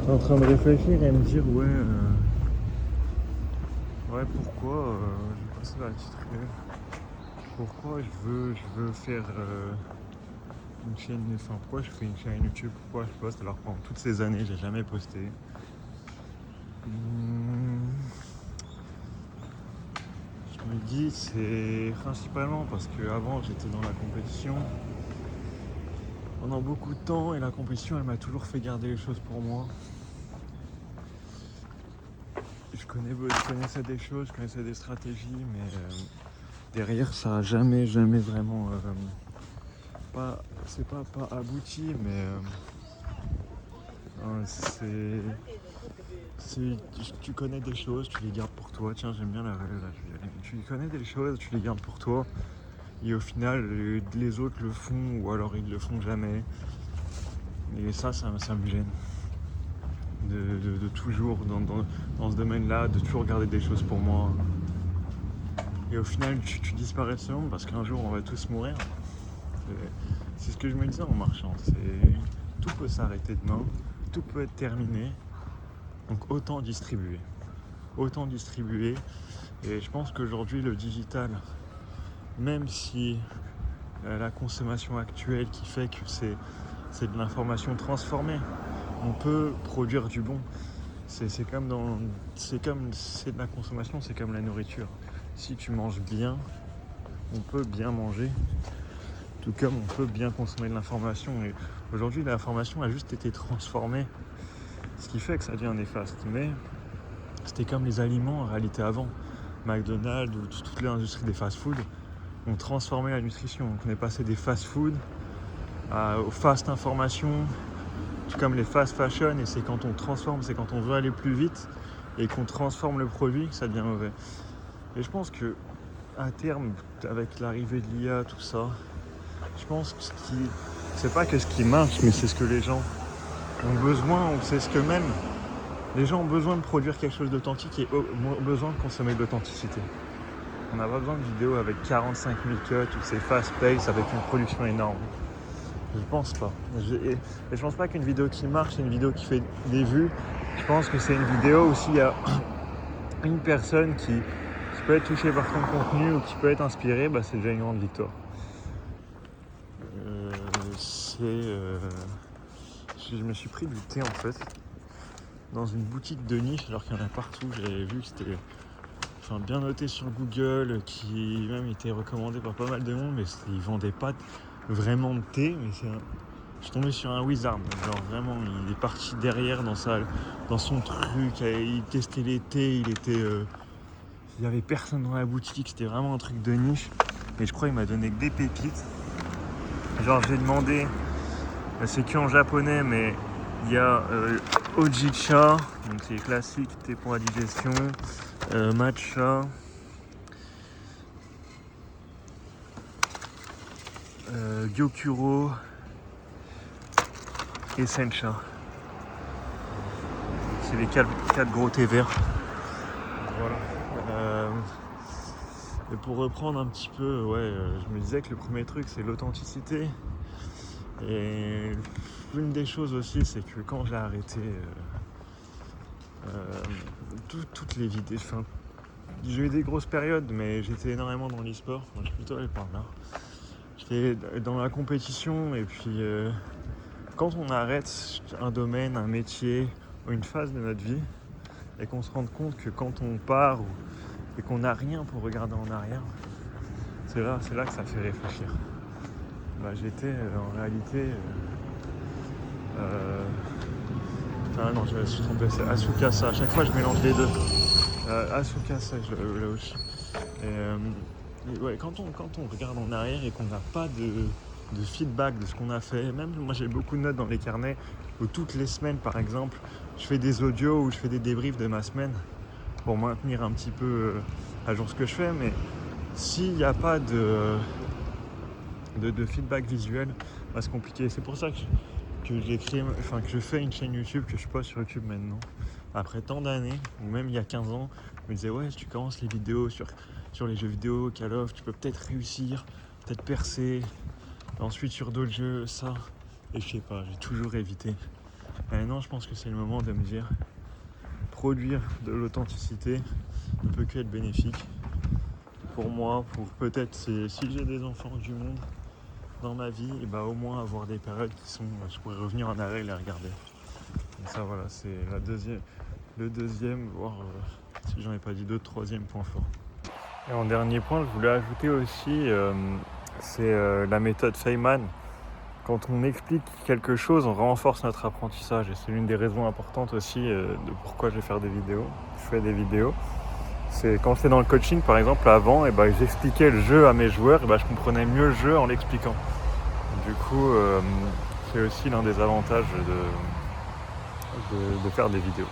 J'étais en train de réfléchir et me dire ouais pourquoi j'ai passé la titrer. Pourquoi je veux faire une chaîne, enfin pourquoi je fais une chaîne YouTube, pourquoi je poste alors que pendant toutes ces années j'ai jamais posté. Je me dis c'est principalement parce qu'avant j'étais dans la compétition pendant beaucoup de temps et la compétition elle m'a toujours fait garder les choses pour moi. Je connaissais des choses, je connaissais des stratégies, mais derrière ça a jamais vraiment c'est pas abouti, mais tu connais des choses, tu les gardes pour toi. Tiens, j'aime bien là, je vais y aller. Tu connais des choses, tu les gardes pour toi, et au final, les autres le font, ou alors ils le font jamais. Et ça me gêne. De toujours, dans ce domaine-là, de toujours garder des choses pour moi. Et au final, tu disparais de ce monde parce qu'un jour, on va tous mourir. C'est ce que je me disais en marchant. Tout peut s'arrêter demain, tout peut être terminé. Donc autant distribuer. Et je pense qu'aujourd'hui, le digital, même si la consommation actuelle qui fait que c'est de l'information transformée, on peut produire du bon. C'est de la consommation, c'est comme la nourriture. Si tu manges bien, on peut bien manger, tout comme on peut bien consommer de l'information. Et aujourd'hui, l'information a juste été transformée, ce qui fait que ça devient néfaste. Mais c'était comme les aliments en réalité avant. McDonald's ou toute l'industrie des fast-food ont transformé la nutrition. Donc on est passé des fast-food aux fast information, tout comme les fast fashion, et c'est quand on transforme, c'est quand on veut aller plus vite et qu'on transforme le produit que ça devient mauvais. Et je pense que à terme, avec l'arrivée de l'IA, tout ça, je pense que c'est pas que ce qui marche, mais c'est ce que les gens ont besoin, ou c'est ce que même les gens ont besoin de produire quelque chose d'authentique et ont besoin de consommer de l'authenticité. On n'a pas besoin de vidéos avec 45 000 cuts ou c'est fast-paced avec une production énorme. Je pense pas. Et je pense pas qu'une vidéo qui marche, c'est une vidéo qui fait des vues. Je pense que c'est une vidéo où s'il y a une personne qui peut être touchée par ton contenu ou qui peut être inspirée, bah c'est déjà une grande victoire. Je me suis pris du thé en fait dans une boutique de niche alors qu'il y en a partout. J'avais vu que c'était bien noté sur Google, qui même était recommandé par pas mal de monde, mais ils vendaient pas vraiment de thé. Mais je suis tombé sur un wizard, genre vraiment il est parti derrière dans son truc, il testait les thés, il y avait personne dans la boutique, c'était vraiment un truc de niche. Et je crois qu'il m'a donné que des pépites. Genre j'ai demandé, c'est que en japonais, mais il y a Ojicha, donc c'est classique, thé pour la digestion, matcha, Gyokuro et Sencha. C'est les 4 gros thés verts. Voilà. Et pour reprendre un petit peu, je me disais que le premier truc c'est l'authenticité. Et l'une des choses aussi, c'est que quand j'ai arrêté toutes les vidéos, j'ai eu des grosses périodes, mais j'étais énormément dans l'e-sport. Moi, je suis plutôt allé par là. J'étais dans la compétition, et puis quand on arrête un domaine, un métier, ou une phase de notre vie, et qu'on se rende compte que quand on part et qu'on n'a rien pour regarder en arrière, c'est là que ça fait réfléchir. J'étais en réalité ah non, je me suis trompé, c'est Asukasa. À chaque fois, je mélange les deux. Asukasa, là aussi. Et quand on regarde en arrière et qu'on n'a pas de feedback de ce qu'on a fait, même moi j'ai beaucoup de notes dans les carnets où toutes les semaines, par exemple, je fais des audios ou je fais des débriefs de ma semaine pour maintenir un petit peu à jour ce que je fais. Mais s'il n'y a pas de feedback visuel, c'est compliqué. C'est pour ça que je fais une chaîne YouTube, que je poste sur YouTube maintenant. Après tant d'années, ou même il y a 15 ans, je me disais si tu commences les vidéos sur les jeux vidéo, Call of, tu peux peut-être réussir, peut-être percer. Ensuite sur d'autres jeux, ça. Et je sais pas, j'ai toujours évité. Maintenant, je pense que c'est le moment de me dire, produire de l'authenticité ne peut qu'être bénéfique pour moi, pour peut-être si j'ai des enfants du monde dans ma vie, et au moins avoir des périodes qui sont, je pourrais revenir en arrière et les regarder. Donc ça voilà, c'est le deuxième, voire si j'en ai pas dit d'autres, troisième point fort. Et en dernier point, je voulais ajouter aussi, c'est la méthode Feynman. Quand on explique quelque chose, on renforce notre apprentissage. Et c'est l'une des raisons importantes aussi de pourquoi je fais des vidéos. C'est quand j'étais dans le coaching, par exemple, avant, j'expliquais le jeu à mes joueurs, je comprenais mieux le jeu en l'expliquant. Du coup, c'est aussi l'un des avantages de faire des vidéos.